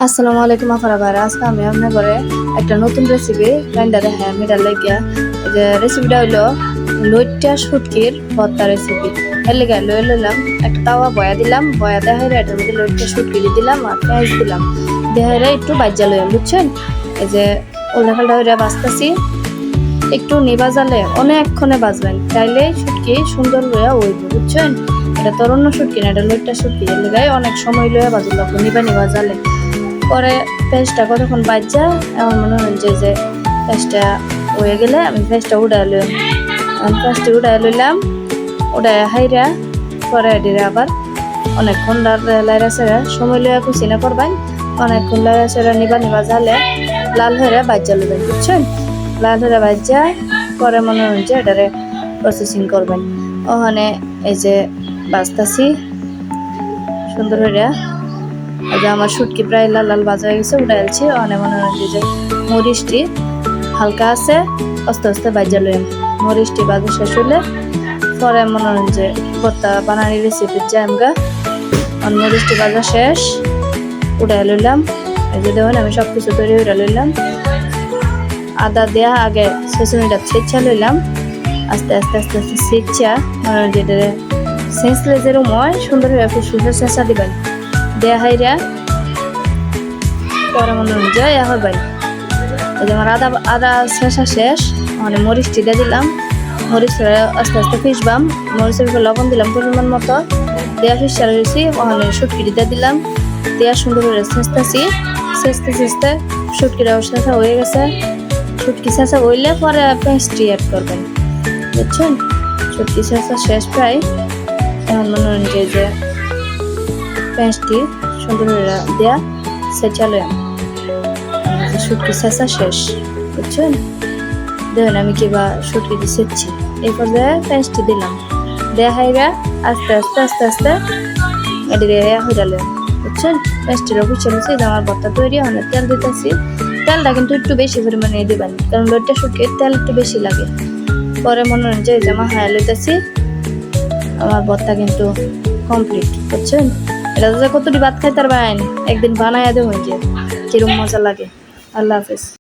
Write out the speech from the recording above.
আসসালামু আলাইকুম আফারা ভাইরা। আজকে আমি আপনার ঘরে একটা নতুন রেসিপি রান্না দেখাই আমি এটার লাগিয়া। যে রেসিপিটা হইলো লইট্টা শুটকির ভর্তা রেসিপি। এর লেগে লয়ে লইলাম একটা তাওয়া বয়া দিলাম, বয়া দেখাইরা এটার মধ্যে লইট্টা শুটকি দিলাম আর পেঁয়াজ দিলাম, দেখাইরা একটু বাজ্যা লইলাম, বুঝছেন? এই যে উল্টাপাল্টা হইরা বাজতাছি, একটু নিবা জালে অনেকক্ষণে বাজবেন, তাইলে শুটকি সুন্দর হইয়া হইব, বুঝছেন? এটা তোর অন্য শুটকি না, এটা লইট্টা শুটকি। এর লেগে অনেক সময় লইয়া বাজল লাগবে নিবা জালে। পরে পেঁয়াজটা কতক্ষণ বাজা এমন মনে হয় যে পেঁয়াজটা হয়ে গেলে আমি পেঁয়াজটা উড়াই লইলাম। আমি পেঁয়াজটা উড়াই লইলাম, উড়াই হাইরা পরে দিলে আবার অনেকক্ষণ লাইরা সেরা সময় লইয়া কুচিনা করবেন। অনেকক্ষণ লাইরা সেরা নিবা জালে লাল হয়ে বাজ্যা লইবেন, বুঝছেন? লাল হয়ে বাজ্যা পরে মনে হয় যে এটারে প্রসেসিং করবেন। ওখানে এই যে বাজতাছি সুন্দর হইয়া। আমার শুটকি প্রায় লাল লাল ভাজা হয়ে গেছে, উঠাইছি। অনেক মনে হয় যে মরিচটি হালকা আছে, আস্তে আস্তে বাজা লইম। মরিচটি বাজা শেষ হলে পরে মনে হয় যে ভর্তা বানানি রেসিপির যে আমরা মরিচটি বাজা শেষ উঠাই লইলাম। এই যে দেখুন আমি সব কিছু তৈরি উঠে লইলাম। আদা দেওয়া আগে ছেঁচুনিটা ছেঁচা লইলাম, আস্তে আস্তে আস্তে আস্তে ছেঁচা মনে হয় যেটা ছেঁচলে যেরকম হয় সুন্দর হয়ে ফুসফুসে ছেঁচা দিবেন। দেয়া হাইরা পরে মনে যায় হবেন। এই যে আমার আদা শেষা শেষ, মানে মরিচটি দিয়ে দিলাম। মরিচ আস্তে আস্তে পিসবাম, মরিচের উপর লবণ দিলাম পরিমাণ মতো, দেয়া ফিসা রয়েছি। ওখানে শুটকিটি দিয়ে দিলাম, দেয়া সুন্দর করে ছেঁচতেছি। ছেঁচতে শুটকিটা ছেঁচা হয়ে গেছে। শুটকি ছেঁচা হইলে পরে পেঁয়াজটি অ্যাড করবেন, বুঝছেন? শুটকি ছেঁচা শেষ প্রায়। এখন মনে হয় যে পেঁয়াজটি সুন্দর করে দেয়া ছেঁচালো শুটকি ছেঁচা শেষ, বুঝছেন? দেখুন আমি কিবা শুটকি দিয়ে ছেঁচছি। এই পর্যায়ে পেঁয়াজটি দিলাম, দেয়া হাইরা আস্তে আস্তে আস্তে আস্তে এদিকে হইরালো, বুঝছেন? পেঁয়াজটিরও বুঝছে আমার ভর্তা তৈরি। মানে তেল দিতেছি, তেলটা কিন্তু একটু বেশি পরিমাণে দিবেন, কারণ লইট্টা শুটকির তেল একটু বেশি লাগে। পরে মনে হয় যে আমার হায়া লইতেছি, আমার ভর্তা কিন্তু কমপ্লিট, বুঝছেন? এটা কতটি ভাত খাইতে পারবেন, একদিন বানাইয়া দেবেন যে কিরম মজা লাগে। আল্লাহ হাফেজ।